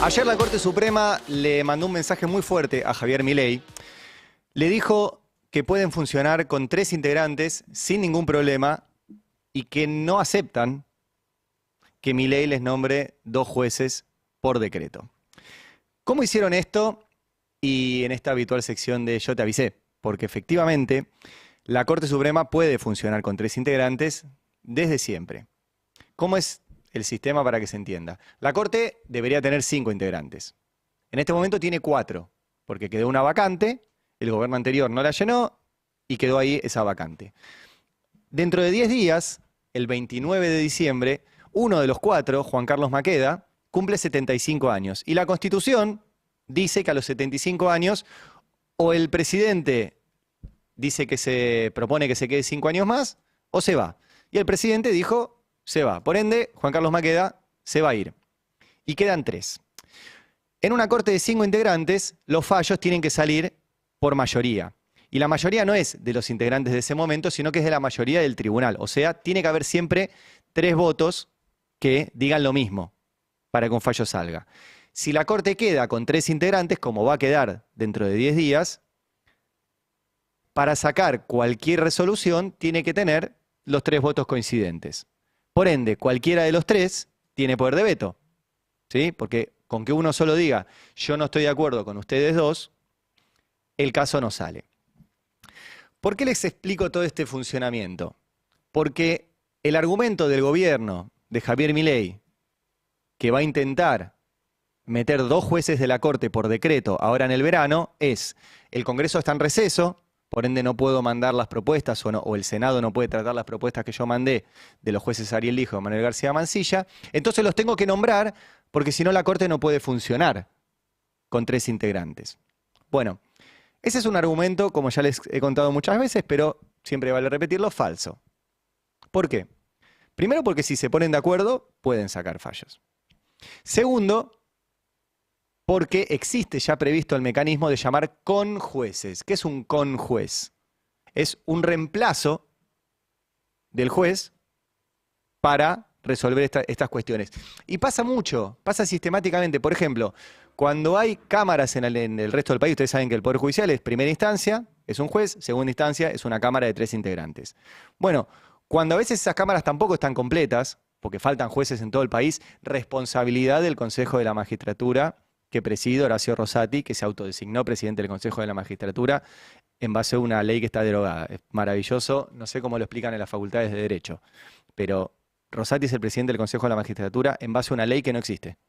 Ayer la Corte Suprema le mandó un mensaje muy fuerte a Javier Milei. Le dijo que pueden funcionar con 3 integrantes sin ningún problema y que no aceptan que Milei les nombre 2 jueces por decreto. ¿Cómo hicieron esto? Y en esta habitual sección de Yo te avisé, porque efectivamente la Corte Suprema puede funcionar con 3 integrantes desde siempre. ¿Cómo es el sistema para que se entienda? La Corte debería tener 5 integrantes. En este momento tiene 4, porque quedó una vacante, el gobierno anterior no la llenó y quedó ahí esa vacante. Dentro de 10 días, el 29 de diciembre, uno de los 4, Juan Carlos Maqueda, cumple 75 años. Y la Constitución dice que a los 75 años o el presidente dice que se propone que se quede 5 años más o se va. Y el presidente dijo, se va. Por ende, Juan Carlos Maqueda se va a ir. Y quedan 3. En una corte de 5 integrantes, los fallos tienen que salir por mayoría. Y la mayoría no es de los integrantes de ese momento, sino que es de la mayoría del tribunal. O sea, tiene que haber siempre 3 votos que digan lo mismo para que un fallo salga. Si la Corte queda con 3 integrantes, como va a quedar dentro de 10 días, para sacar cualquier resolución tiene que tener los 3 votos coincidentes. Por ende, cualquiera de los 3 tiene poder de veto, ¿sí? Porque con que uno solo diga, yo no estoy de acuerdo con ustedes 2, el caso no sale. ¿Por qué les explico todo este funcionamiento? Porque el argumento del gobierno de Javier Milei, que va a intentar meter 2 jueces de la Corte por decreto ahora en el verano, es el Congreso está en receso, por ende no puedo mandar las propuestas o el Senado no puede tratar las propuestas que yo mandé de los jueces Ariel Lijo y Manuel García Mansilla, entonces los tengo que nombrar porque si no la Corte no puede funcionar con 3 integrantes. Bueno, ese es un argumento, como ya les he contado muchas veces, pero siempre vale repetirlo, falso. ¿Por qué? Primero porque si se ponen de acuerdo pueden sacar fallos. Segundo, porque existe ya previsto el mecanismo de llamar conjueces. ¿Qué es un conjuez? Es un reemplazo del juez para resolver estas cuestiones. Y pasa mucho, pasa sistemáticamente. Por ejemplo, cuando hay cámaras en el resto del país, ustedes saben que el Poder Judicial es primera instancia, es un juez, segunda instancia es una cámara de 3 integrantes. Bueno, cuando a veces esas cámaras tampoco están completas, porque faltan jueces en todo el país, responsabilidad del Consejo de la Magistratura, que preside Horacio Rosati, que se autodesignó presidente del Consejo de la Magistratura en base a una ley que está derogada. Es maravilloso, no sé cómo lo explican en las facultades de Derecho, pero Rosati es el presidente del Consejo de la Magistratura en base a una ley que no existe.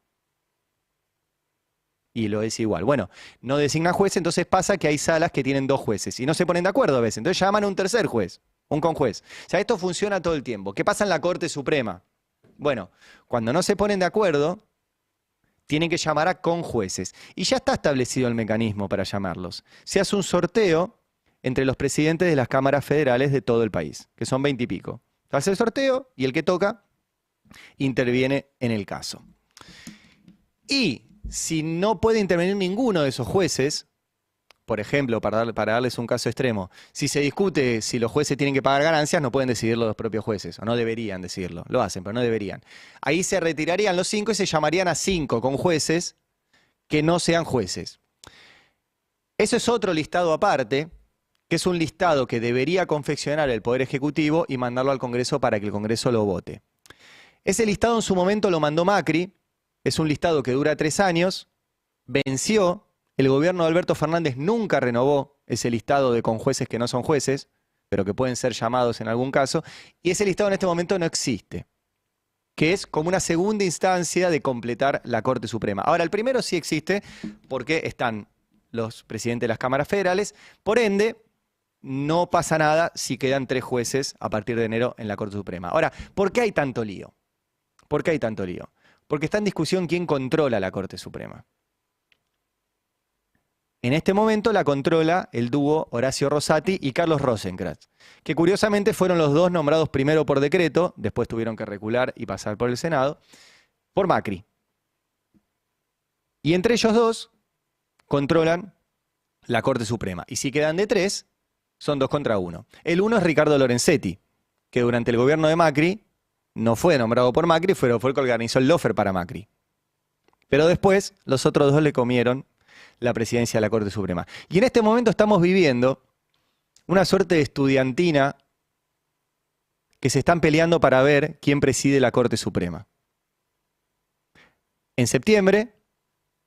Y lo es igual. Bueno, no designa juez, entonces pasa que hay salas que tienen 2 jueces y no se ponen de acuerdo a veces. Entonces llaman a un tercer juez, un conjuez. O sea, esto funciona todo el tiempo. ¿Qué pasa en la Corte Suprema? Bueno, cuando no se ponen de acuerdo, tienen que llamar a conjueces. Y ya está establecido el mecanismo para llamarlos. Se hace un sorteo entre los presidentes de las cámaras federales de todo el país, que son 20 y pico. Se hace el sorteo y el que toca interviene en el caso. Y si no puede intervenir ninguno de esos jueces, por ejemplo, para darles un caso extremo, si se discute si los jueces tienen que pagar ganancias, no pueden decidirlo los propios jueces, o no deberían decidirlo. Lo hacen, pero no deberían. Ahí se retirarían los 5 y se llamarían a 5 con jueces que no sean jueces. Eso es otro listado aparte, que es un listado que debería confeccionar el Poder Ejecutivo y mandarlo al Congreso para que el Congreso lo vote. Ese listado en su momento lo mandó Macri, es un listado que dura 3 años, venció. El gobierno de Alberto Fernández nunca renovó ese listado de conjueces que no son jueces, pero que pueden ser llamados en algún caso, y ese listado en este momento no existe, que es como una segunda instancia de completar la Corte Suprema. Ahora, el primero sí existe porque están los presidentes de las cámaras federales, por ende, no pasa nada si quedan 3 jueces a partir de enero en la Corte Suprema. Ahora, ¿por qué hay tanto lío? ¿Por qué hay tanto lío? Porque está en discusión quién controla la Corte Suprema. En este momento la controla el dúo Horacio Rosati y Carlos Rosenkrantz, que curiosamente fueron los 2 nombrados primero por decreto, después tuvieron que recular y pasar por el Senado, por Macri. Y entre ellos 2 controlan la Corte Suprema. Y si quedan de 3, son 2 contra 1. El 1 es Ricardo Lorenzetti, que durante el gobierno de Macri no fue nombrado por Macri, fue el que organizó el lawfare para Macri. Pero después los otros dos le comieron la presidencia de la Corte Suprema. Y en este momento estamos viviendo una suerte de estudiantina que se están peleando para ver quién preside la Corte Suprema. En septiembre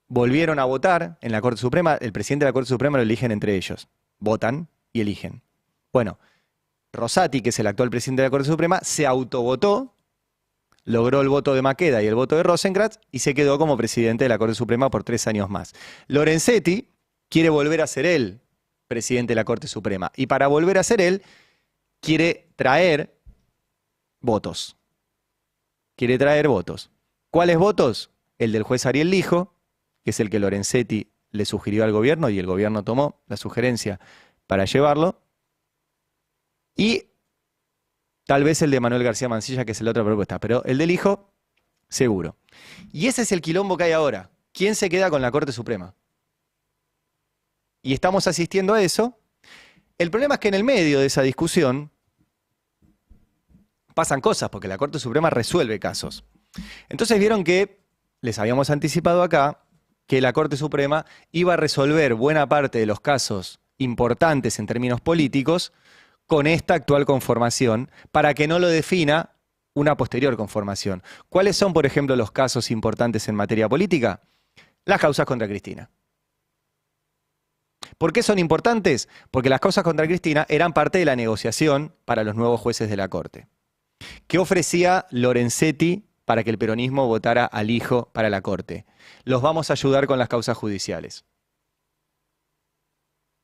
volvieron a votar en la Corte Suprema, el presidente de la Corte Suprema lo eligen entre ellos, votan y eligen. Bueno, Rosati, que es el actual presidente de la Corte Suprema, se autovotó, logró el voto de Maqueda y el voto de Rosenkrantz y se quedó como presidente de la Corte Suprema por 3 años más. Lorenzetti quiere volver a ser él presidente de la Corte Suprema y para volver a ser él quiere traer votos. Quiere traer votos. ¿Cuáles votos? El del juez Ariel Lijo, que es el que Lorenzetti le sugirió al gobierno y el gobierno tomó la sugerencia para llevarlo. Y tal vez el de Manuel García Mansilla, que es la otra propuesta, pero el del Lijo, seguro. Y ese es el quilombo que hay ahora. ¿Quién se queda con la Corte Suprema? Y estamos asistiendo a eso. El problema es que en el medio de esa discusión pasan cosas, porque la Corte Suprema resuelve casos. Entonces vieron que, les habíamos anticipado acá, que la Corte Suprema iba a resolver buena parte de los casos importantes en términos políticos con esta actual conformación, para que no lo defina una posterior conformación. ¿Cuáles son, por ejemplo, los casos importantes en materia política? Las causas contra Cristina. ¿Por qué son importantes? Porque las causas contra Cristina eran parte de la negociación para los nuevos jueces de la Corte. ¿Qué ofrecía Lorenzetti para que el peronismo votara al Lijo para la Corte? Los vamos a ayudar con las causas judiciales.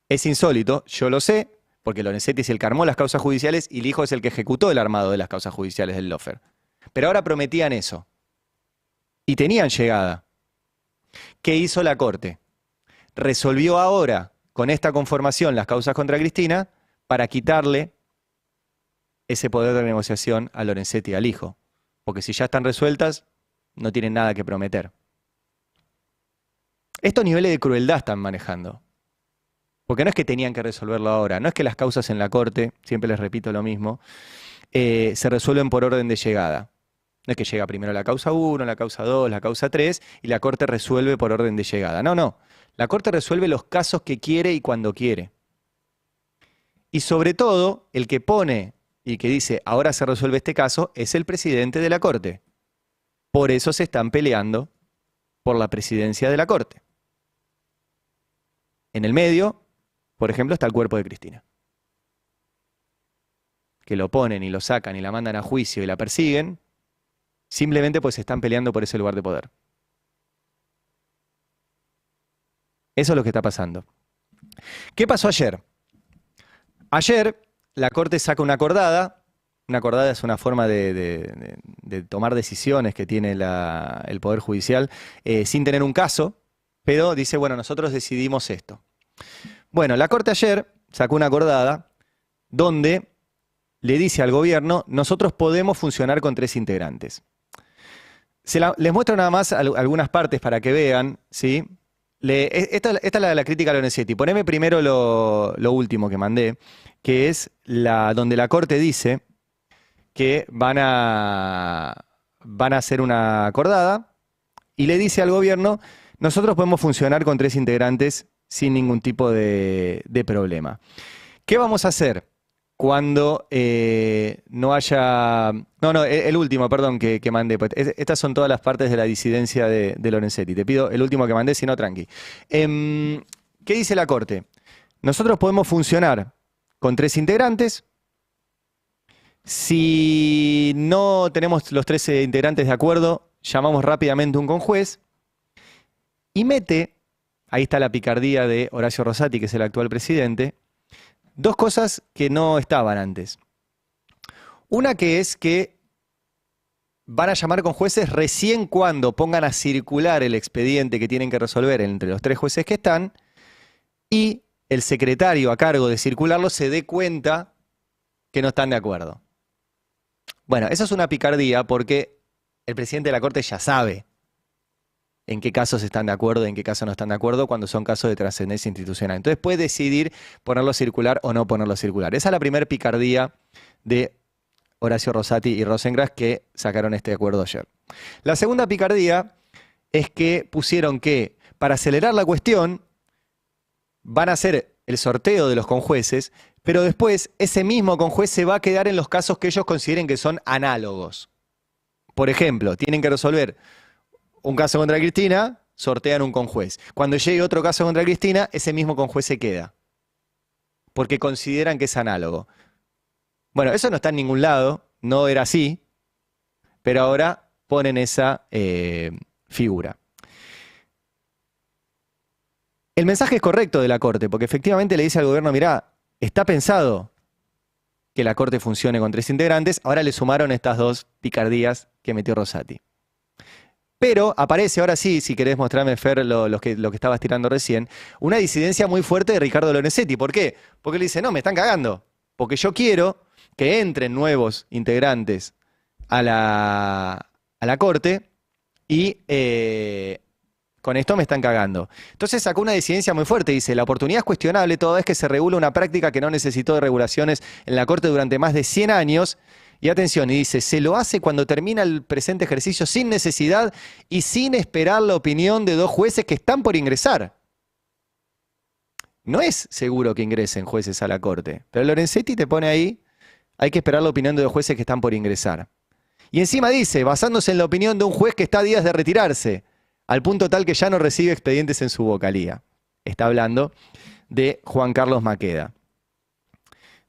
Es insólito, yo lo sé, porque Lorenzetti es el que armó las causas judiciales y Lijo es el que ejecutó el armado de las causas judiciales del Lawfare. Pero ahora prometían eso. Y tenían llegada. ¿Qué hizo la Corte? Resolvió ahora, con esta conformación, las causas contra Cristina para quitarle ese poder de negociación a Lorenzetti y al Lijo. Porque si ya están resueltas, no tienen nada que prometer. Estos niveles de crueldad están manejando. Porque no es que tenían que resolverlo ahora, no es que las causas en la Corte, siempre les repito lo mismo, se resuelven por orden de llegada. No es que llega primero la causa 1, la causa 2, la causa 3 y la Corte resuelve por orden de llegada. No, no. La Corte resuelve los casos que quiere y cuando quiere. Y sobre todo, el que pone y que dice, ahora se resuelve este caso, es el presidente de la Corte. Por eso se están peleando por la presidencia de la Corte. En el medio, por ejemplo, está el cuerpo de Cristina. Que lo ponen y lo sacan y la mandan a juicio y la persiguen, simplemente pues se están peleando por ese lugar de poder. Eso es lo que está pasando. ¿Qué pasó ayer? Ayer la Corte saca una acordada. Una acordada es una forma de tomar decisiones que tiene el Poder Judicial sin tener un caso, pero dice, bueno, nosotros decidimos esto. Bueno, la Corte ayer sacó una acordada donde le dice al gobierno, nosotros podemos funcionar con 3 integrantes. Les muestro nada más algunas partes para que vean, ¿sí? Esta es la crítica a Lorenzetti. Poneme primero lo último que mandé, que es donde la Corte dice que van a hacer una acordada y le dice al gobierno, nosotros podemos funcionar con 3 integrantes sin ningún tipo de problema. ¿Qué vamos a hacer cuando no haya... No, el último, perdón, que mandé. Estas son todas las partes de la disidencia de Lorenzetti. Te pido el último que mandé, si no, tranqui. ¿Qué dice la Corte? Nosotros podemos funcionar con 3 integrantes. Si no tenemos los 13 integrantes de acuerdo, llamamos rápidamente a un conjuez y mete, ahí está la picardía de Horacio Rosati, que es el actual presidente, 2 cosas que no estaban antes. Una que es que van a llamar con jueces recién cuando pongan a circular el expediente que tienen que resolver entre los 3 jueces que están y el secretario a cargo de circularlo se dé cuenta que no están de acuerdo. Bueno, eso es una picardía porque el presidente de la Corte ya sabe en qué casos están de acuerdo y en qué casos no están de acuerdo cuando son casos de trascendencia institucional. Entonces puede decidir ponerlo a circular o no ponerlo a circular. Esa es la primera picardía de Horacio Rosati y Rosenkrantz que sacaron este acuerdo ayer. La segunda picardía es que pusieron que para acelerar la cuestión van a hacer el sorteo de los conjueces, pero después ese mismo conjuez se va a quedar en los casos que ellos consideren que son análogos. Por ejemplo, tienen que resolver un caso contra Cristina, sortean un conjuez. Cuando llegue otro caso contra Cristina, ese mismo conjuez se queda, porque consideran que es análogo. Bueno, eso no está en ningún lado, no era así, pero ahora ponen esa figura. El mensaje es correcto de la Corte, porque efectivamente le dice al gobierno, mirá, está pensado que la Corte funcione con 3 integrantes, ahora le sumaron estas 2 picardías que metió Rosati. Pero aparece, ahora sí, si querés mostrarme, Fer, lo que estabas tirando recién, una disidencia muy fuerte de Ricardo Lorenzetti. ¿Por qué? Porque él dice, no, me están cagando, porque yo quiero que entren nuevos integrantes a la Corte y con esto me están cagando. Entonces sacó una disidencia muy fuerte, dice, la oportunidad es cuestionable toda vez que se regula una práctica que no necesitó de regulaciones en la Corte durante más de 100 años. Y atención, y dice, se lo hace cuando termina el presente ejercicio sin necesidad y sin esperar la opinión de 2 jueces que están por ingresar. No es seguro que ingresen jueces a la Corte, pero Lorenzetti te pone ahí, hay que esperar la opinión de 2 jueces que están por ingresar. Y encima dice, basándose en la opinión de un juez que está a días de retirarse, al punto tal que ya no recibe expedientes en su vocalía. Está hablando de Juan Carlos Maqueda.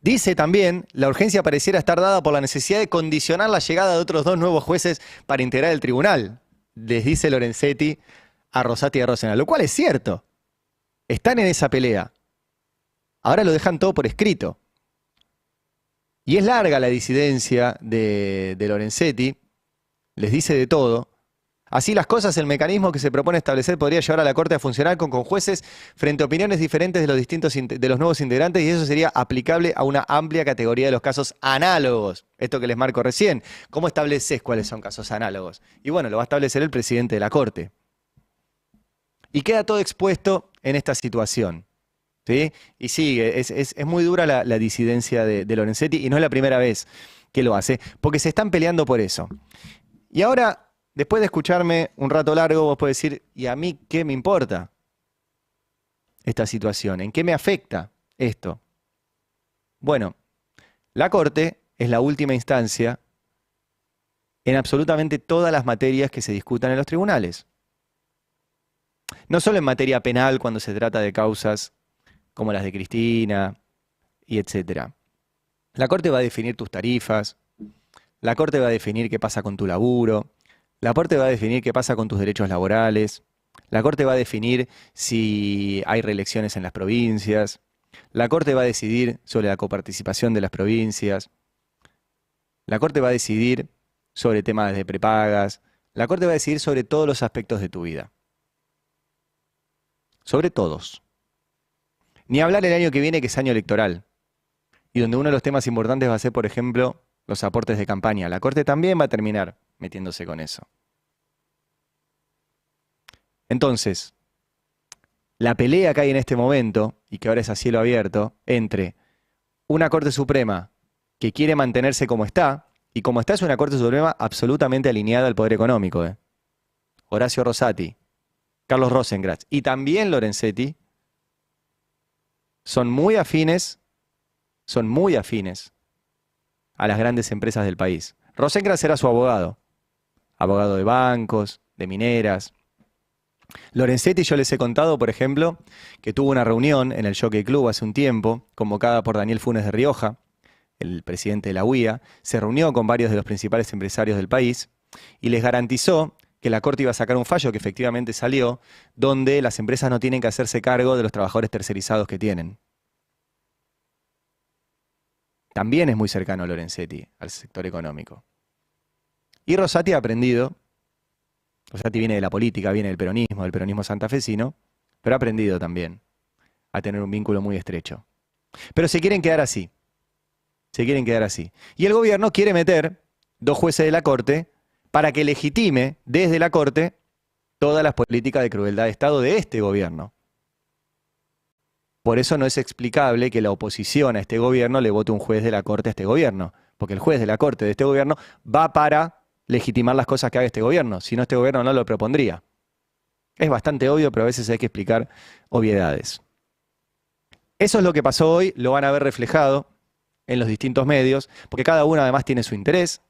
Dice también, la urgencia pareciera estar dada por la necesidad de condicionar la llegada de otros 2 nuevos jueces para integrar el tribunal. Les dice Lorenzetti a Rosati y a Rosenau, lo cual es cierto. Están en esa pelea. Ahora lo dejan todo por escrito. Y es larga la disidencia de Lorenzetti, les dice de todo. Así las cosas, el mecanismo que se propone establecer podría llevar a la Corte a funcionar con jueces frente a opiniones diferentes de los nuevos integrantes, y eso sería aplicable a una amplia categoría de los casos análogos. Esto que les marco recién. ¿Cómo estableces cuáles son casos análogos? Y bueno, lo va a establecer el presidente de la Corte. Y queda todo expuesto en esta situación. ¿Sí? Y sigue, es muy dura la disidencia de Lorenzetti, y no es la primera vez que lo hace, porque se están peleando por eso. Y ahora, después de escucharme un rato largo, vos podés decir, ¿y a mí qué me importa esta situación? ¿En qué me afecta esto? Bueno, la Corte es la última instancia en absolutamente todas las materias que se discutan en los tribunales. No solo en materia penal, cuando se trata de causas como las de Cristina y etcétera. La Corte va a definir tus tarifas, la Corte va a definir qué pasa con tu laburo, la Corte va a definir qué pasa con tus derechos laborales, la Corte va a definir si hay reelecciones en las provincias, la Corte va a decidir sobre la coparticipación de las provincias, la Corte va a decidir sobre temas de prepagas, la Corte va a decidir sobre todos los aspectos de tu vida. Sobre todos. Ni hablar el año que viene, que es año electoral, y donde uno de los temas importantes va a ser, por ejemplo, los aportes de campaña. La Corte también va a terminar metiéndose con eso. Entonces, la pelea que hay en este momento, y que ahora es a cielo abierto, entre una Corte Suprema que quiere mantenerse como está, y como está es una Corte Suprema absolutamente alineada al poder económico. Horacio Rosati, Carlos Rosenkrantz y también Lorenzetti son muy afines a las grandes empresas del país. Rosenkrantz era su abogado de bancos, de mineras. Lorenzetti, yo les he contado, por ejemplo, que tuvo una reunión en el Jockey Club hace un tiempo, convocada por Daniel Funes de Rioja, el presidente de la UIA, se reunió con varios de los principales empresarios del país y les garantizó que la Corte iba a sacar un fallo que efectivamente salió, donde las empresas no tienen que hacerse cargo de los trabajadores tercerizados que tienen. También es muy cercano Lorenzetti al sector económico. Y Rosati ha aprendido, Rosati viene de la política, viene del peronismo santafesino, pero ha aprendido también a tener un vínculo muy estrecho. Pero se quieren quedar así. Y el gobierno quiere meter 2 jueces de la Corte para que legitime desde la Corte todas las políticas de crueldad de Estado de este gobierno. Por eso no es explicable que la oposición a este gobierno le vote un juez de la Corte a este gobierno, porque el juez de la Corte de este gobierno va para legitimar las cosas que haga este gobierno, si no este gobierno no lo propondría. Es bastante obvio, pero a veces hay que explicar obviedades. Eso es lo que pasó hoy, lo van a ver reflejado en los distintos medios, porque cada uno además tiene su interés.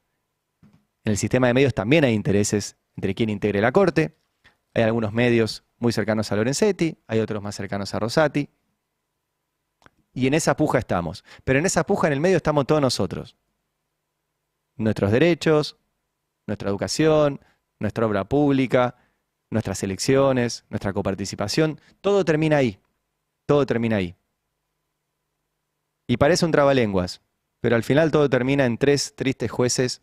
En el sistema de medios también hay intereses entre quien integre la Corte. Hay algunos medios muy cercanos a Lorenzetti, hay otros más cercanos a Rosati. Y en esa puja estamos. Pero en esa puja en el medio estamos todos nosotros. Nuestros derechos, nuestra educación, nuestra obra pública, nuestras elecciones, nuestra coparticipación, todo termina ahí. Todo termina ahí. Y parece un trabalenguas, pero al final todo termina en 3 tristes jueces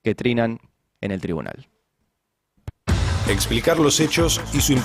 que trinan en el tribunal. Explicar los hechos y su importancia.